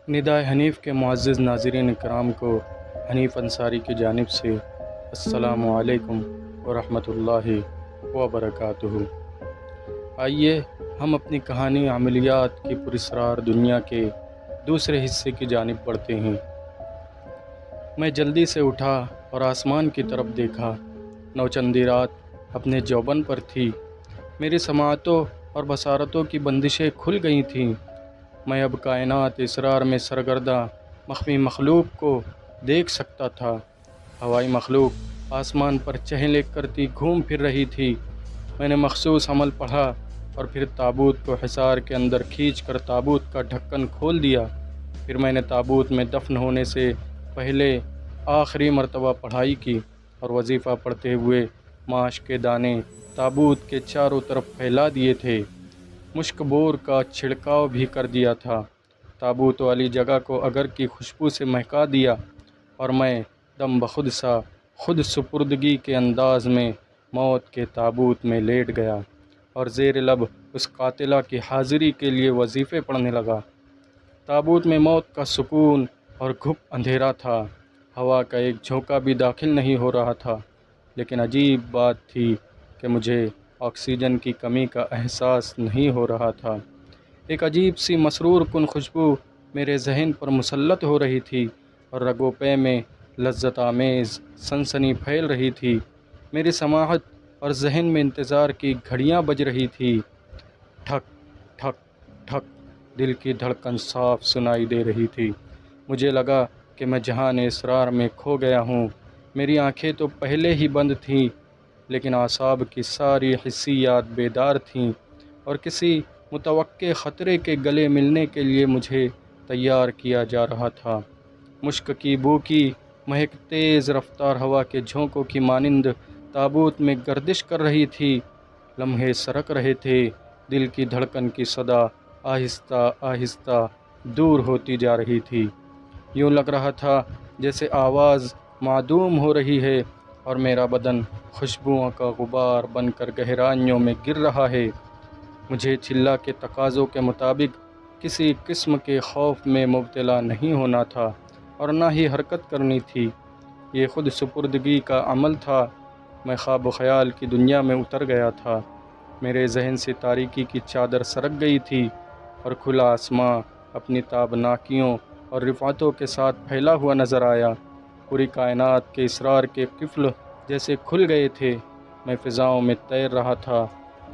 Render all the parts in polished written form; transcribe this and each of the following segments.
ندائے حنیف کے معزز ناظرین کرام کو حنیف انصاری کی جانب سے السلام علیکم ورحمۃ اللہ وبرکاتہ۔ آئیے ہم اپنی کہانی عملیات کی پراسرار دنیا کے دوسرے حصے کی جانب بڑھتے ہیں۔ میں جلدی سے اٹھا اور آسمان کی طرف دیکھا۔ نوچندی رات اپنے جوبن پر تھی۔ میری سماعتوں اور بصارتوں کی بندشیں کھل گئی تھیں۔ میں اب کائنات اسرار میں سرگردہ مخفی مخلوق کو دیکھ سکتا تھا۔ ہوائی مخلوق آسمان پر چہلیں کرتی گھوم پھر رہی تھی۔ میں نے مخصوص عمل پڑھا اور پھر تابوت کو حصار کے اندر کھینچ کر تابوت کا ڈھکن کھول دیا۔ پھر میں نے تابوت میں دفن ہونے سے پہلے آخری مرتبہ پڑھائی کی اور وظیفہ پڑھتے ہوئے ماش کے دانے تابوت کے چاروں طرف پھیلا دیے تھے۔ مشک بور کا چھڑکاؤ بھی کر دیا تھا۔ تابوت والی جگہ کو اگر کی خوشبو سے مہکا دیا اور میں دم بخود سا خود سپردگی کے انداز میں موت کے تابوت میں لیٹ گیا اور زیر لب اس قاتلہ کی حاضری کے لیے وظیفے پڑھنے لگا۔ تابوت میں موت کا سکون اور گھپ اندھیرا تھا۔ ہوا کا ایک جھونکا بھی داخل نہیں ہو رہا تھا، لیکن عجیب بات تھی کہ مجھے آکسیجن کی کمی کا احساس نہیں ہو رہا تھا۔ ایک عجیب سی مسرور کن خوشبو میرے ذہن پر مسلط ہو رہی تھی اور رگو پے میں لذت آمیز سنسنی پھیل رہی تھی۔ میری سماعت اور ذہن میں انتظار کی گھڑیاں بج رہی تھی۔ ٹھک ٹھک ٹھک دل کی دھڑکن صاف سنائی دے رہی تھی۔ مجھے لگا کہ میں جہان اسرار میں کھو گیا ہوں۔ میری آنکھیں تو پہلے ہی بند تھیں، لیکن اعصاب کی ساری حسیات بیدار تھیں اور کسی متوقع خطرے کے گلے ملنے کے لیے مجھے تیار کیا جا رہا تھا۔ مشک کی بو کی مہک تیز رفتار ہوا کے جھونکوں کی مانند تابوت میں گردش کر رہی تھی۔ لمحے سرک رہے تھے۔ دل کی دھڑکن کی صدا آہستہ آہستہ دور ہوتی جا رہی تھی۔ یوں لگ رہا تھا جیسے آواز معدوم ہو رہی ہے اور میرا بدن خوشبوؤں کا غبار بن کر گہرائیوں میں گر رہا ہے۔ مجھے چلہ کے تقاضوں کے مطابق کسی قسم کے خوف میں مبتلا نہیں ہونا تھا اور نہ ہی حرکت کرنی تھی۔ یہ خود سپردگی کا عمل تھا۔ میں خواب و خیال کی دنیا میں اتر گیا تھا۔ میرے ذہن سے تاریکی کی چادر سرک گئی تھی اور کھلا آسماں اپنی تابناکیوں اور رفعتوں کے ساتھ پھیلا ہوا نظر آیا۔ پوری کائنات کے اسرار کے قفل جیسے کھل گئے تھے۔ میں فضاؤں میں تیر رہا تھا،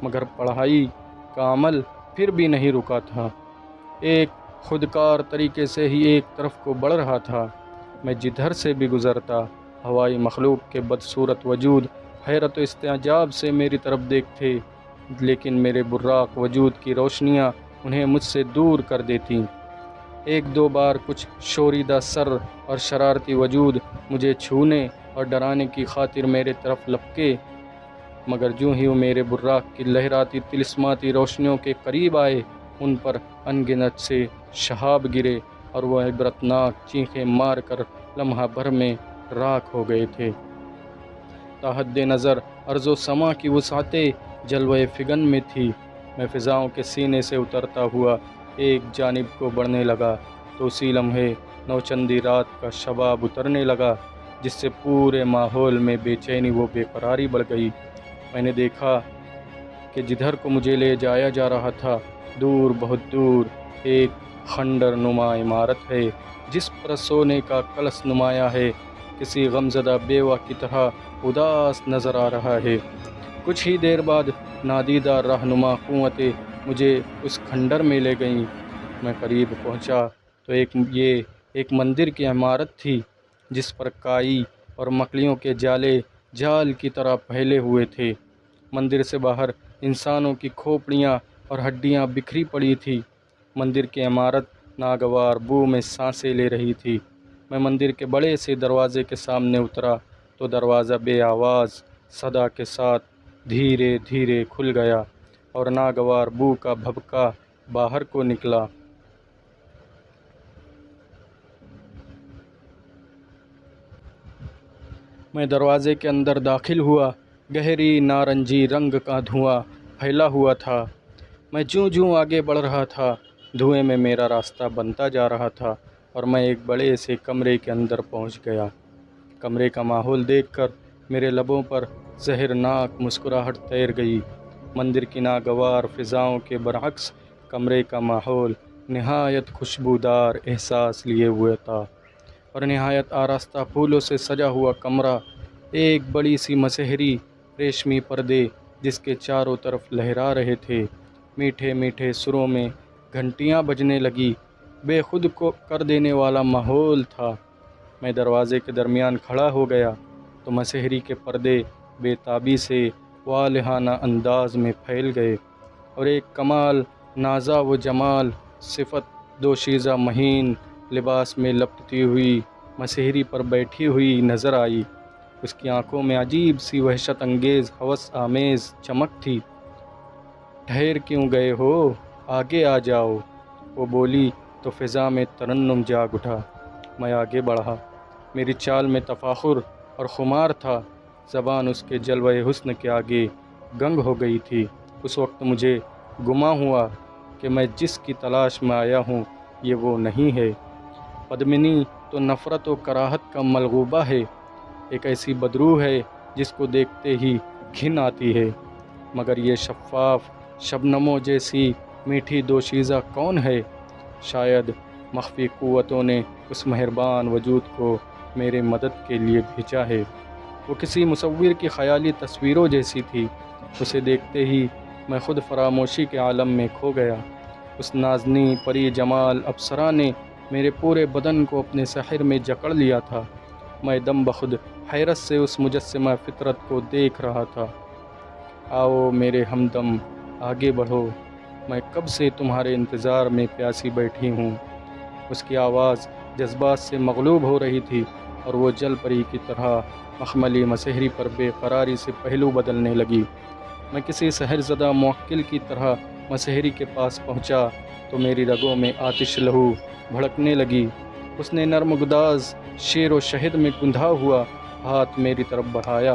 مگر پڑھائی کا عمل پھر بھی نہیں رکا تھا۔ ایک خودکار طریقے سے ہی ایک طرف کو بڑھ رہا تھا۔ میں جدھر سے بھی گزرتا، ہوائی مخلوق کے بدصورت وجود حیرت و استعجاب سے میری طرف دیکھتے، لیکن میرے براق وجود کی روشنیاں انہیں مجھ سے دور کر دیتیں۔ ایک دو بار کچھ شوریدہ سر اور شرارتی وجود مجھے چھونے اور ڈرانے کی خاطر میرے طرف لپکے، مگر جوں ہی وہ میرے براق کی لہراتی طلسماتی روشنیوں کے قریب آئے، ان پر انگنت سے شہاب گرے اور وہ عبرتناک چیخیں مار کر لمحہ بھر میں راکھ ہو گئے تھے۔ تاحد نظر ارض و سما کی وسعتیں جلوہ فگن میں تھی۔ میں فضاؤں کے سینے سے اترتا ہوا ایک جانب کو بڑھنے لگا تو اسی لمحے نوچندی رات کا شباب اترنے لگا، جس سے پورے ماحول میں بے چینی و بے قراری بڑھ گئی۔ میں نے دیکھا کہ جدھر کو مجھے لے جایا جا رہا تھا، دور بہت دور ایک خنڈر نما عمارت ہے جس پر سونے کا کلش نمایاں ہے، کسی غمزدہ بیوہ کی طرح اداس نظر آ رہا ہے۔ کچھ ہی دیر بعد نادیدہ رہنما قوتیں مجھے اس کھنڈر میں لے گئیں۔ میں قریب پہنچا تو یہ ایک مندر کی عمارت تھی جس پر کائی اور مکڑیوں کے جالے جال کی طرح پھیلے ہوئے تھے۔ مندر سے باہر انسانوں کی کھوپڑیاں اور ہڈیاں بکھری پڑی تھیں۔ مندر کی عمارت ناگوار بو میں سانسیں لے رہی تھی۔ میں مندر کے بڑے سے دروازے کے سامنے اترا تو دروازہ بے آواز صدا کے ساتھ دھیرے دھیرے کھل گیا اور ناگوار بو کا بھبکا باہر کو نکلا۔ میں دروازے کے اندر داخل ہوا۔ گہری نارنجی رنگ کا دھواں پھیلا ہوا تھا۔ میں جوں جوں آگے بڑھ رہا تھا، دھوئیں میں میرا راستہ بنتا جا رہا تھا اور میں ایک بڑے سے کمرے کے اندر پہنچ گیا۔ کمرے کا ماحول دیکھ کر میرے لبوں پر زہرناک مسکراہٹ تیر گئی۔ مندر کی ناگوار فضاؤں کے برعکس کمرے کا ماحول نہایت خوشبودار احساس لیے ہوئے تھا، اور نہایت آراستہ پھولوں سے سجا ہوا کمرہ، ایک بڑی سی مسحری ریشمی پردے جس کے چاروں طرف لہرا رہے تھے، میٹھے میٹھے سروں میں گھنٹیاں بجنے لگی، بے خود کو کر دینے والا ماحول تھا۔ میں دروازے کے درمیان کھڑا ہو گیا تو مسحری کے پردے بے تابی سے والہانہ انداز میں پھیل گئے، اور ایک کمال نازا و جمال صفت دوشیزہ مہین لباس میں لپٹتی ہوئی مسحری پر بیٹھی ہوئی نظر آئی۔ اس کی آنکھوں میں عجیب سی وحشت انگیز ہوس آمیز چمک تھی۔ ٹھہر کیوں گئے ہو؟ آگے آ جاؤ، وہ بولی تو فضا میں ترنم جاگ اٹھا۔ میں آگے بڑھا، میری چال میں تفاخر اور خمار تھا، زبان اس کے جلوہ حسن کے آگے گنگ ہو گئی تھی۔ اس وقت مجھے گما ہوا کہ میں جس کی تلاش میں آیا ہوں یہ وہ نہیں ہے۔ پدمنی تو نفرت و کراہت کا ملغوبہ ہے، ایک ایسی بدروح ہے جس کو دیکھتے ہی گھن آتی ہے، مگر یہ شفاف شبنموں جیسی میٹھی دوشیزہ کون ہے؟ شاید مخفی قوتوں نے اس مہربان وجود کو میرے مدد کے لیے بھیجا ہے۔ وہ کسی مصور کی خیالی تصویروں جیسی تھی، اسے دیکھتے ہی میں خود فراموشی کے عالم میں کھو گیا۔ اس نازنی پری جمال ابصرا نے میرے پورے بدن کو اپنے سحر میں جکڑ لیا تھا۔ میں دم بخود حیرت سے اس مجسمہ فطرت کو دیکھ رہا تھا۔ آؤ میرے ہمدم، آگے بڑھو، میں کب سے تمہارے انتظار میں پیاسی بیٹھی ہوں۔ اس کی آواز جذبات سے مغلوب ہو رہی تھی، اور وہ جل پری کی طرح مخملی مسحری پر بے قراری سے پہلو بدلنے لگی۔ میں کسی سحر زدہ موکل کی طرح مسحری کے پاس پہنچا تو میری رگوں میں آتش لہو بھڑکنے لگی۔ اس نے نرم گداز شیر و شہد میں گندھا ہوا ہاتھ میری طرف بڑھایا،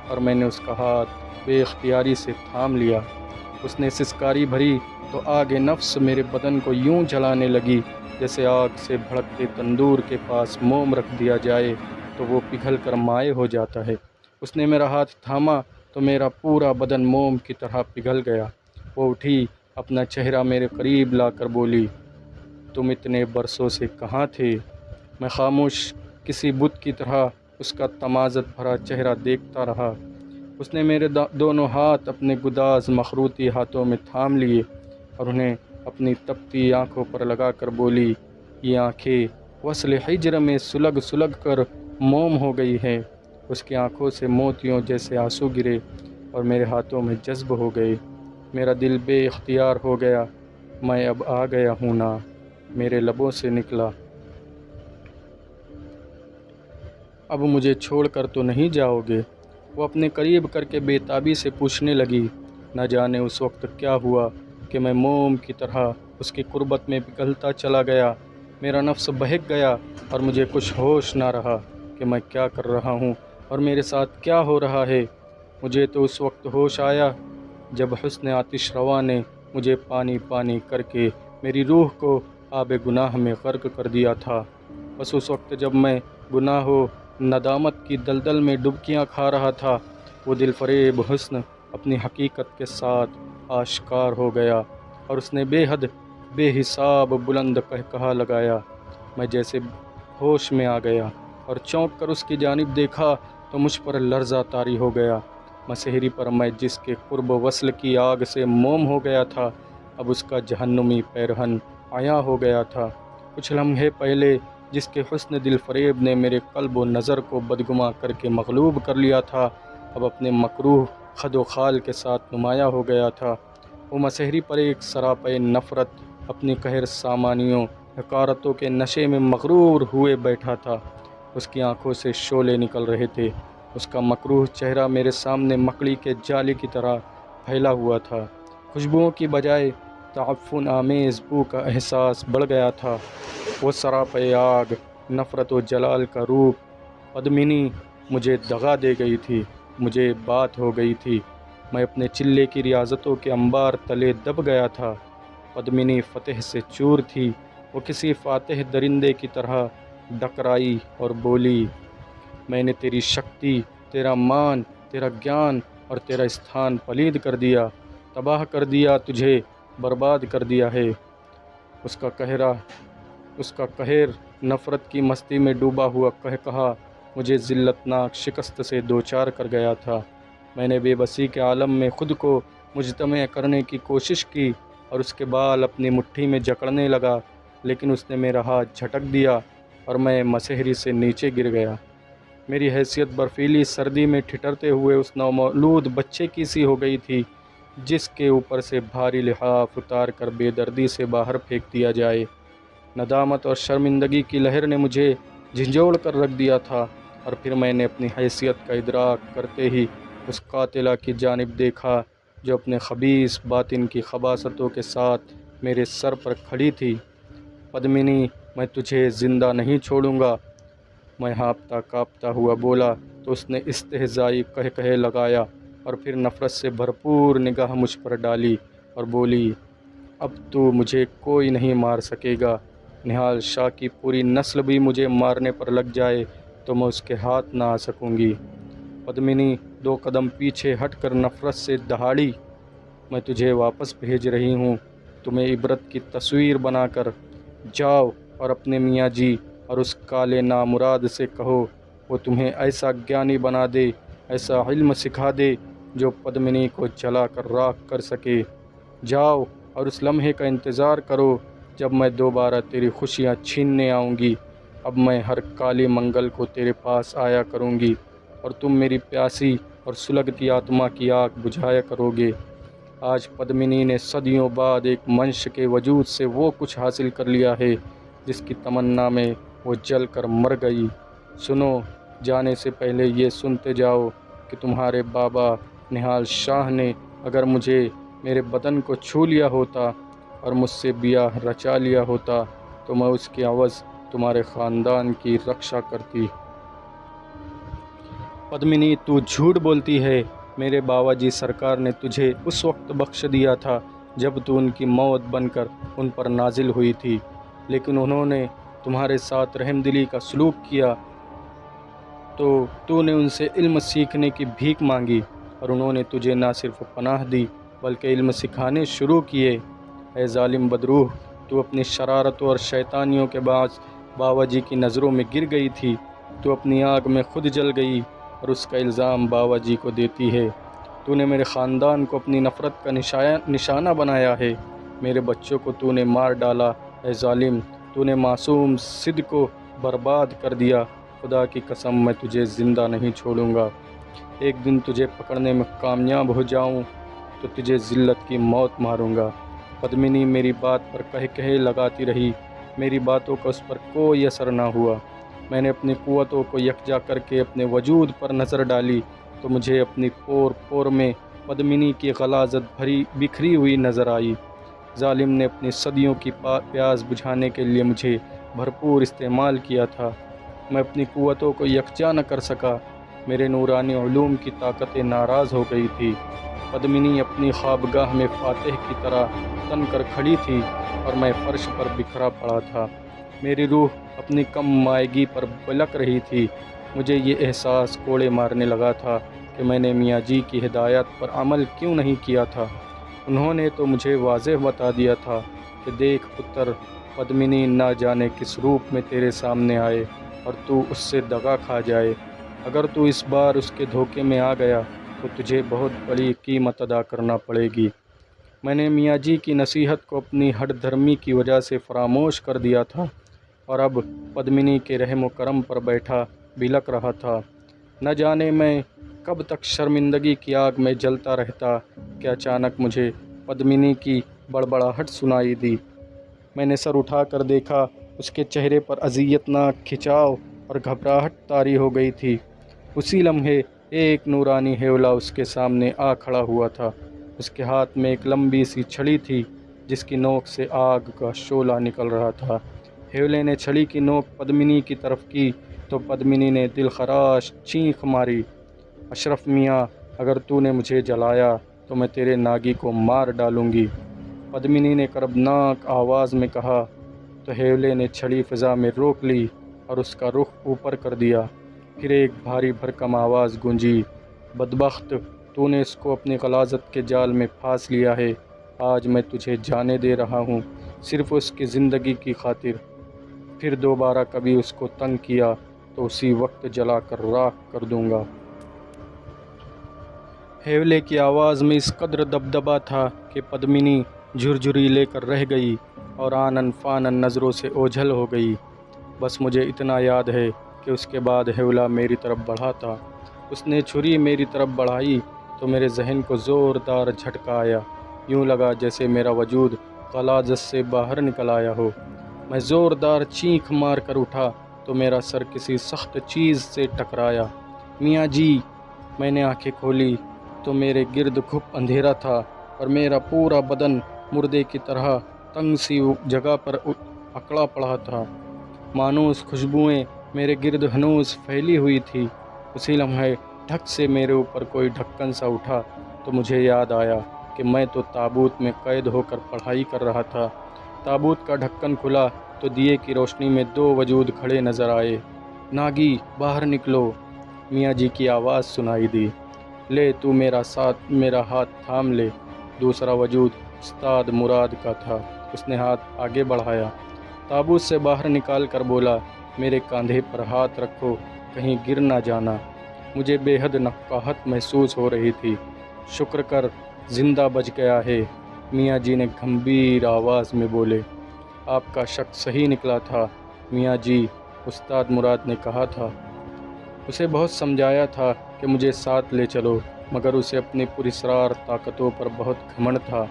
اور میں نے اس کا ہاتھ بے اختیاری سے تھام لیا۔ اس نے سسکاری بھری تو آگ نفس میرے بدن کو یوں جلانے لگی جیسے آگ سے بھڑکتے تندور کے پاس موم رکھ دیا جائے تو وہ پگھل کر مائع ہو جاتا ہے۔ اس نے میرا ہاتھ تھاما تو میرا پورا بدن موم کی طرح پگھل گیا۔ وہ اٹھی، اپنا چہرہ میرے قریب لا کر بولی، تم اتنے برسوں سے کہاں تھے؟ میں خاموش کسی بت کی طرح اس کا تمازت بھرا چہرہ دیکھتا رہا۔ اس نے میرے دونوں ہاتھ اپنے گداز مخروطی ہاتھوں میں تھام لیے اور انہیں اپنی تپتی آنکھوں پر لگا کر بولی، یہ آنکھیں وصل ہجر میں سلگ سلگ کر موم ہو گئی ہیں۔ اس کی آنکھوں سے موتیوں جیسے آنسو گرے اور میرے ہاتھوں میں جذب ہو گئے۔ میرا دل بے اختیار ہو گیا۔ میں اب آ گیا ہوں نا، میرے لبوں سے نکلا۔ اب مجھے چھوڑ کر تو نہیں جاؤ گے؟ وہ اپنے قریب کر کے بے تابی سے پوچھنے لگی۔ نہ جانے اس وقت کیا ہوا کہ میں موم کی طرح اس کی قربت میں پگھلتا چلا گیا۔ میرا نفس بہک گیا اور مجھے کچھ ہوش نہ رہا کہ میں کیا کر رہا ہوں اور میرے ساتھ کیا ہو رہا ہے۔ مجھے تو اس وقت ہوش آیا جب حسن آتش روا نے مجھے پانی پانی کر کے میری روح کو آب گناہ میں غرق کر دیا تھا۔ بس اس وقت جب میں گناہ و ندامت کی دلدل میں ڈبکیاں کھا رہا تھا، وہ دل فریب حسن اپنی حقیقت کے ساتھ آشکار ہو گیا، اور اس نے بے حد بے حساب بلند قہقہا لگایا۔ میں جیسے ہوش میں آ گیا اور چونک کر اس کی جانب دیکھا تو مجھ پر لرزہ طاری ہو گیا۔ مسحری پر میں جس کے قرب وصل کی آگ سے موم ہو گیا تھا، اب اس کا جہنمی پیرہن عیاں ہو گیا تھا۔ کچھ لمحے پہلے جس کے حسن دل فریب نے میرے قلب و نظر کو بدگما کر کے مغلوب کر لیا تھا، اب اپنے مکروہ خد و خال کے ساتھ نمایاں ہو گیا تھا۔ وہ مسحری پر ایک سراپے نفرت، اپنی قہر سامانیوں، حقارتوں کے نشے میں مغرور ہوئے بیٹھا تھا۔ اس کی آنکھوں سے شعلے نکل رہے تھے۔ اس کا مکروہ چہرہ میرے سامنے مکڑی کے جالے کی طرح پھیلا ہوا تھا۔ خوشبوؤں کی بجائے تعفن آمیز بو کا احساس بڑھ گیا تھا۔ وہ سراپے آگ، نفرت و جلال کا روپ، پدمنی مجھے دغا دے گئی تھی، مجھے بات ہو گئی تھی۔ میں اپنے چلے کی ریاضتوں کے انبار تلے دب گیا تھا۔ پدمنی فتح سے چور تھی، وہ کسی فاتح درندے کی طرح ڈکرائی اور بولی، میں نے تیری شکتی، تیرا مان، تیرا گیان اور تیرا استھان پلید کر دیا، تباہ کر دیا، تجھے برباد کر دیا ہے۔ اس کا قہر نفرت کی مستی میں ڈوبا ہوا کہا مجھے ذلتناک شکست سے دوچار کر گیا تھا۔ میں نے بے بسی کے عالم میں خود کو مجتمع کرنے کی کوشش کی اور اس کے بال اپنی مٹھی میں جکڑنے لگا، لیکن اس نے میرا ہاتھ جھٹک دیا اور میں مسحری سے نیچے گر گیا۔ میری حیثیت برفیلی سردی میں ٹھٹرتے ہوئے اس نومولود بچے کی سی ہو گئی تھی جس کے اوپر سے بھاری لحاف اتار کر بے دردی سے باہر پھینک دیا جائے۔ ندامت اور شرمندگی کی لہر نے مجھے جھنجھوڑ کر رکھ دیا تھا، اور پھر میں نے اپنی حیثیت کا ادراک کرتے ہی اس قاتلہ کی جانب دیکھا جو اپنے خبیث باطن کی خباثتوں کے ساتھ میرے سر پر کھڑی تھی۔ پدمنی، میں تجھے زندہ نہیں چھوڑوں گا، میں ہانپتا کانپتا ہوا بولا تو اس نے استہزائی قہقہے لگایا اور پھر نفرت سے بھرپور نگاہ مجھ پر ڈالی اور بولی، اب تو مجھے کوئی نہیں مار سکے گا، نہال شاہ کی پوری نسل بھی مجھے مارنے پر لگ جائے تو میں اس کے ہاتھ نہ آ سکوں گی۔ پدمنی 2 قدم پیچھے ہٹ کر نفرت سے دہاڑی، میں تجھے واپس بھیج رہی ہوں، تمہیں عبرت کی تصویر بنا کر۔ جاؤ اور اپنے میاں جی اور اس کالے نامراد سے کہو وہ تمہیں ایسا گیانی بنا دے، ایسا علم سکھا دے جو پدمنی کو جلا کر راکھ کر سکے۔ جاؤ اور اس لمحے کا انتظار کرو جب میں دوبارہ تیری خوشیاں چھیننے آؤں گی۔ اب میں ہر کالی منگل کو تیرے پاس آیا کروں گی اور تم میری پیاسی اور سلگتی آتما کی آگ بجھایا کرو گے۔ آج پدمنی نے صدیوں بعد ایک منش کے وجود سے وہ کچھ حاصل کر لیا ہے جس کی تمنا میں وہ جل کر مر گئی۔ سنو، جانے سے پہلے یہ سنتے جاؤ کہ تمہارے بابا نہال شاہ نے اگر مجھے میرے بدن کو چھو لیا ہوتا اور مجھ سے بیاہ رچا لیا ہوتا تو میں اس کے عوض تمہارے خاندان کی رکشا کرتی۔ پدمنی، تو جھوٹ بولتی ہے، میرے باوا جی سرکار نے تجھے اس وقت بخش دیا تھا جب تو ان کی موت بن کر ان پر نازل ہوئی تھی، لیکن انہوں نے تمہارے ساتھ رحم دلی کا سلوک کیا تو نے ان سے علم سیکھنے کی بھیک مانگی اور انہوں نے تجھے نہ صرف پناہ دی بلکہ علم سکھانے شروع کیے۔ اے ظالم بدروح، تو اپنی شرارتوں اور شیطانیوں کے باعث باوا جی کی نظروں میں گر گئی تھی، تو اپنی آگ میں خود جل گئی اور اس کا الزام باوا جی کو دیتی ہے۔ تو نے میرے خاندان کو اپنی نفرت کا نشانہ بنایا ہے، میرے بچوں کو تو نے مار ڈالا۔ اے ظالم، تو نے معصوم سدھ کو برباد کر دیا، خدا کی قسم میں تجھے زندہ نہیں چھوڑوں گا۔ ایک دن تجھے پکڑنے میں کامیاب ہو جاؤں تو تجھے ذلت کی موت ماروں گا۔ پدمنی میری بات پر کہے لگاتی رہی، میری باتوں کا اس پر کوئی اثر نہ ہوا۔ میں نے اپنی قوتوں کو یکجا کر کے اپنے وجود پر نظر ڈالی تو مجھے اپنی پور پور میں پدمنی کی غلاظت بکھری ہوئی نظر آئی۔ ظالم نے اپنی صدیوں کی پیاس بجھانے کے لیے مجھے بھرپور استعمال کیا تھا، میں اپنی قوتوں کو یکجا نہ کر سکا، میرے نورانی علوم کی طاقتیں ناراض ہو گئی تھی۔ پدمنی اپنی خوابگاہ میں فاتح کی طرح تن کر کھڑی تھی اور میں فرش پر بکھرا پڑا تھا، میری روح اپنی کم مائگی پر بلک رہی تھی۔ مجھے یہ احساس کوڑے مارنے لگا تھا کہ میں نے میاں جی کی ہدایت پر عمل کیوں نہیں کیا تھا۔ انہوں نے تو مجھے واضح بتا دیا تھا کہ دیکھ پتر، پدمنی نہ جانے کس روپ میں تیرے سامنے آئے اور تو اس سے دغا کھا جائے۔ اگر تو اس بار اس کے دھوکے میں آ گیا تو تجھے بہت بڑی قیمت ادا کرنا پڑے گی۔ میں نے میاں جی کی نصیحت کو اپنی ہٹ دھرمی کی وجہ سے فراموش کر دیا تھا اور اب پدمنی کے رحم و کرم پر بیٹھا بلک رہا تھا۔ نہ جانے میں کب تک شرمندگی کی آگ میں جلتا رہتا کہ اچانک مجھے پدمنی کی بڑبڑاہٹ سنائی دی۔ میں نے سر اٹھا کر دیکھا، اس کے چہرے پر اذیت ناک کھچاؤ اور گھبراہٹ طاری ہو گئی تھی۔ اسی لمحے ایک نورانی ہیولا اس کے سامنے آ کھڑا ہوا تھا، اس کے ہاتھ میں ایک لمبی سی چھڑی تھی جس کی نوک سے آگ کا شعلہ نکل رہا تھا۔ ہیولے نے چھڑی کی نوک پدمنی کی طرف کی تو پدمنی نے دل خراش چینخ ماری، اشرف میاں، اگر تو نے مجھے جلایا تو میں تیرے ناگی کو مار ڈالوں گی۔ پدمنی نے کربناک آواز میں کہا تو ہیولے نے چھڑی فضا میں روک لی اور اس کا رخ اوپر کر دیا۔ پھر ایک بھاری بھرکم آواز گونجی، بدبخت، تو نے اس کو اپنی غلاظت کے جال میں پھانس لیا ہے۔ آج میں تجھے جانے دے رہا ہوں، صرف اس کی زندگی کی خاطر۔ پھر دوبارہ کبھی اس کو تنگ کیا تو اسی وقت جلا کر راکھ کر دوں گا۔ ہیولے کی آواز میں اس قدر دبدبا تھا کہ پدمنی جھرجھری لے کر رہ گئی اور آنن فانن نظروں سے اوجھل ہو گئی۔ بس مجھے اتنا یاد ہے کہ اس کے بعد ہیولا میری طرف بڑھا تھا۔ اس نے چھری میری طرف بڑھائی تو میرے ذہن کو زوردار جھٹکا آیا، یوں لگا جیسے میرا وجود غلاظت سے باہر نکل آیا ہو۔ میں زوردار چینخ مار کر اٹھا تو میرا سر کسی سخت چیز سے ٹکرایا۔ میاں جی! میں نے آنکھیں کھولی تو میرے گرد گھپ اندھیرا تھا اور میرا پورا بدن مردے کی طرح تنگ سی جگہ پر اکڑا پڑا تھا۔ مانوس خوشبوئیں میرے گرد ہنوز پھیلی ہوئی تھی۔ اسی لمحے ڈھک سے میرے اوپر کوئی ڈھکن سا اٹھا تو مجھے یاد آیا کہ میں تو تابوت میں قید ہو کر پڑھائی کر رہا تھا۔ تابوت کا ڈھکن کھلا تو دیے کی روشنی میں دو وجود کھڑے نظر آئے۔ ناگی باہر نکلو! میاں جی کی آواز سنائی دی۔ لے تو میرا ہاتھ تھام لے۔ دوسرا وجود استاد مراد کا تھا۔ اس نے ہاتھ آگے بڑھایا، تابوت سے باہر نکال کر بولا، میرے کاندھے پر ہاتھ رکھو، کہیں گر نہ جانا۔ مجھے بے حد نفقاہت محسوس ہو رہی تھی۔ شکر کر زندہ بچ گیا ہے، میاں جی نے گھمبیر آواز میں بولے۔ آپ کا شک صحیح نکلا تھا میاں جی، استاد مراد نے کہا تھا۔ اسے بہت سمجھایا تھا کہ مجھے ساتھ لے چلو، مگر اسے اپنی پراسرار طاقتوں پر بہت گھمنڈ تھا۔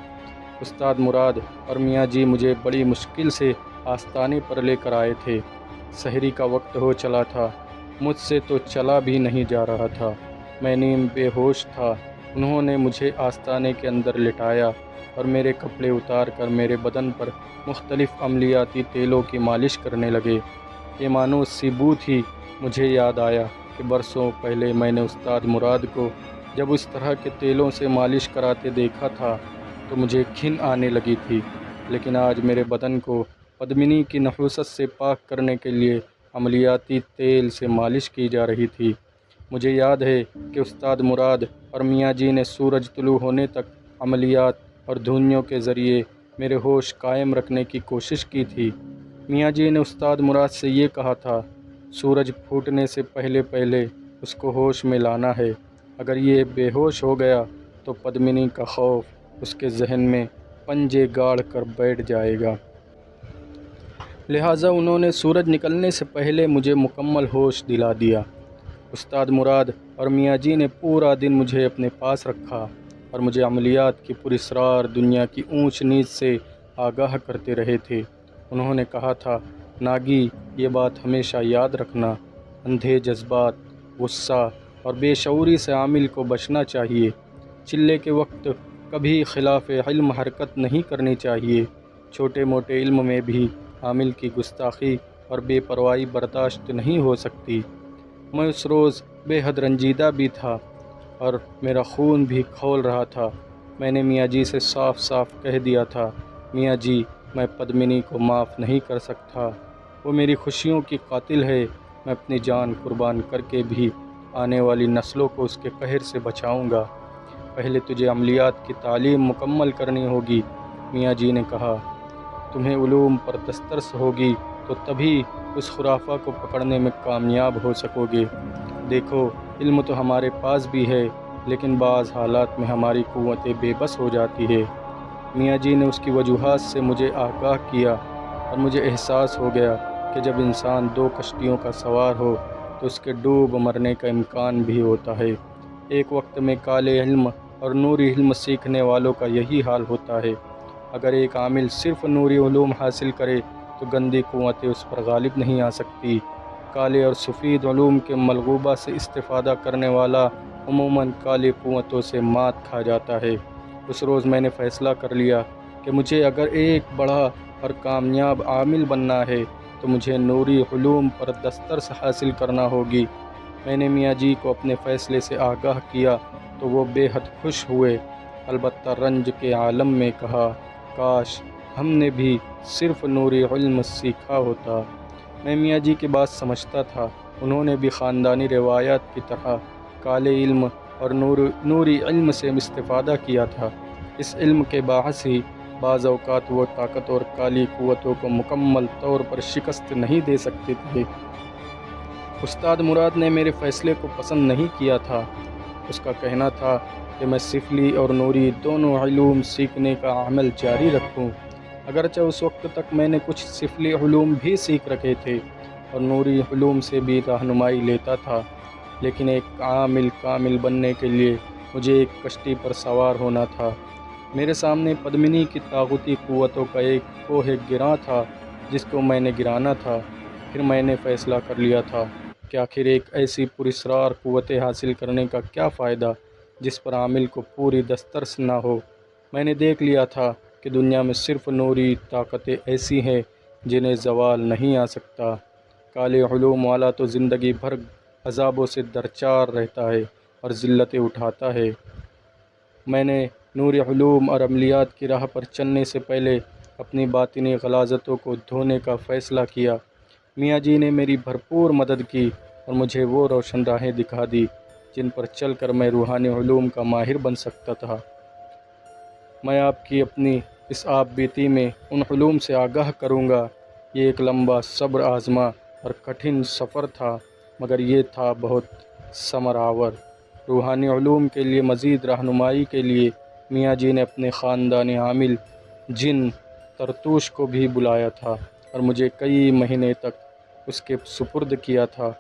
استاد مراد اور میاں جی مجھے بڑی مشکل سے آستانے پر لے کر آئے تھے۔ سحری کا وقت ہو چلا تھا، مجھ سے تو چلا بھی نہیں جا رہا تھا، میں نیم بے ہوش تھا۔ انہوں نے مجھے آستانے کے اندر لٹایا اور میرے کپڑے اتار کر میرے بدن پر مختلف عملیاتی تیلوں کی مالش کرنے لگے۔ یہ مانوس سی بو تھی۔ مجھے یاد آیا کہ برسوں پہلے میں نے استاد مراد کو جب اس طرح کے تیلوں سے مالش کراتے دیکھا تھا تو مجھے گھن آنے لگی تھی، لیکن آج میرے بدن کو پدمنی کی نحوست سے پاک کرنے کے لیے عملیاتی تیل سے مالش کی جا رہی تھی۔ مجھے یاد ہے کہ استاد مراد اور میاں جی نے سورج طلوع ہونے تک عملیات اور دھونیوں کے ذریعے میرے ہوش قائم رکھنے کی کوشش کی تھی۔ میاں جی نے استاد مراد سے یہ کہا تھا، سورج پھوٹنے سے پہلے پہلے اس کو ہوش میں لانا ہے، اگر یہ بے ہوش ہو گیا تو پدمنی کا خوف اس کے ذہن میں پنجے گاڑ کر بیٹھ جائے گا۔ لہٰذا انہوں نے سورج نکلنے سے پہلے مجھے مکمل ہوش دلا دیا۔ استاد مراد اور میاں جی نے پورا دن مجھے اپنے پاس رکھا اور مجھے عملیات کی پراسرار دنیا کی اونچ نیچ سے آگاہ کرتے رہے تھے۔ انہوں نے کہا تھا، ناگی یہ بات ہمیشہ یاد رکھنا، اندھے جذبات، غصہ اور بے شعوری سے عامل کو بچنا چاہیے۔ چلے کے وقت کبھی خلاف علم حرکت نہیں کرنی چاہیے۔ چھوٹے موٹے علم میں بھی عامل کی گستاخی اور بے پرواہی برداشت نہیں ہو سکتی۔ میں اس روز بے حد رنجیدہ بھی تھا اور میرا خون بھی کھول رہا تھا۔ میں نے میاں جی سے صاف صاف کہہ دیا تھا، میاں جی میں پدمنی کو معاف نہیں کر سکتا، وہ میری خوشیوں کی قاتل ہے، میں اپنی جان قربان کر کے بھی آنے والی نسلوں کو اس کے قہر سے بچاؤں گا۔ پہلے تجھے عملیات کی تعلیم مکمل کرنی ہوگی، میاں جی نے کہا۔ تمہیں علوم پر دسترس ہوگی تو تبھی اس خرافہ کو پکڑنے میں کامیاب ہو سکو گے۔ دیکھو علم تو ہمارے پاس بھی ہے، لیکن بعض حالات میں ہماری قوتیں بے بس ہو جاتی ہے۔ میاں جی نے اس کی وجوہات سے مجھے آگاہ کیا اور مجھے احساس ہو گیا کہ جب انسان دو کشتیوں کا سوار ہو تو اس کے ڈوب مرنے کا امکان بھی ہوتا ہے۔ ایک وقت میں کالے علم اور نوری علم سیکھنے والوں کا یہی حال ہوتا ہے۔ اگر ایک عامل صرف نوری علوم حاصل کرے تو گندی قوتیں اس پر غالب نہیں آ سکتی۔ کالے اور سفید علوم کے ملغوبہ سے استفادہ کرنے والا عموماً کالی قوتوں سے مات کھا جاتا ہے۔ اس روز میں نے فیصلہ کر لیا کہ مجھے اگر ایک بڑا اور کامیاب عامل بننا ہے تو مجھے نوری علوم پر دسترس حاصل کرنا ہوگی۔ میں نے میاں جی کو اپنے فیصلے سے آگاہ کیا تو وہ بے حد خوش ہوئے، البتہ رنج کے عالم میں کہا، کاش ہم نے بھی صرف نوری علم سیکھا ہوتا۔ میں میاں جی کی بات سمجھتا تھا، انہوں نے بھی خاندانی روایات کی طرح کالے علم اور نوری علم سے استفادہ کیا تھا۔ اس علم کے باعث ہی بعض اوقات وہ طاقت اور کالی قوتوں کو مکمل طور پر شکست نہیں دے سکتے تھے۔ استاد مراد نے میرے فیصلے کو پسند نہیں کیا تھا۔ اس کا کہنا تھا کہ میں سفلی اور نوری دونوں علوم سیکھنے کا عمل جاری رکھوں۔ اگرچہ اس وقت تک میں نے کچھ سفلی علوم بھی سیکھ رکھے تھے اور نوری علوم سے بھی رہنمائی لیتا تھا، لیکن ایک عامل کامل بننے کے لیے مجھے ایک کشتی پر سوار ہونا تھا۔ میرے سامنے پدمنی کی طاغوتی قوتوں کا ایک کوہ گراں تھا جس کو میں نے گرانا تھا۔ پھر میں نے فیصلہ کر لیا تھا کہ آخر ایک ایسی پراسرار قوت حاصل کرنے کا کیا فائدہ جس پر عامل کو پوری دسترس نہ ہو۔ میں نے دیکھ لیا تھا کہ دنیا میں صرف نوری طاقتیں ایسی ہیں جنہیں زوال نہیں آ سکتا۔ کالے علوم والا تو زندگی بھر عذابوں سے درچار رہتا ہے اور ذلتیں اٹھاتا ہے۔ میں نے نوری علوم اور عملیات کی راہ پر چلنے سے پہلے اپنی باطنی غلاظتوں کو دھونے کا فیصلہ کیا۔ میاں جی نے میری بھرپور مدد کی اور مجھے وہ روشن راہیں دکھا دی جن پر چل کر میں روحانی علوم کا ماہر بن سکتا تھا۔ میں آپ کی اپنی اس آپ بیتی میں ان علوم سے آگاہ کروں گا۔ یہ ایک لمبا صبر آزما اور کٹھن سفر تھا، مگر یہ تھا بہت ثمر آور۔ روحانی علوم کے لیے مزید رہنمائی کے لیے میاں جی نے اپنے خاندانی عامل جن ترتوش کو بھی بلایا تھا اور مجھے کئی مہینے تک اس کے سپرد کیا تھا۔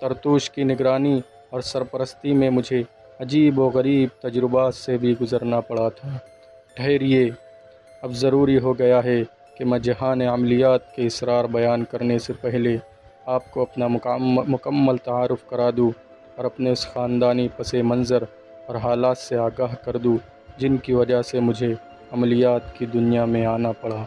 ترتوش کی نگرانی اور سرپرستی میں مجھے عجیب و غریب تجربات سے بھی گزرنا پڑا تھا۔ ٹھہریے، اب ضروری ہو گیا ہے کہ میں جہان عملیات کے اسرار بیان کرنے سے پہلے آپ کو اپنا مکمل تعارف کرا دوں اور اپنے اس خاندانی پس منظر اور حالات سے آگاہ کر دوں جن کی وجہ سے مجھے عملیات کی دنیا میں آنا پڑا۔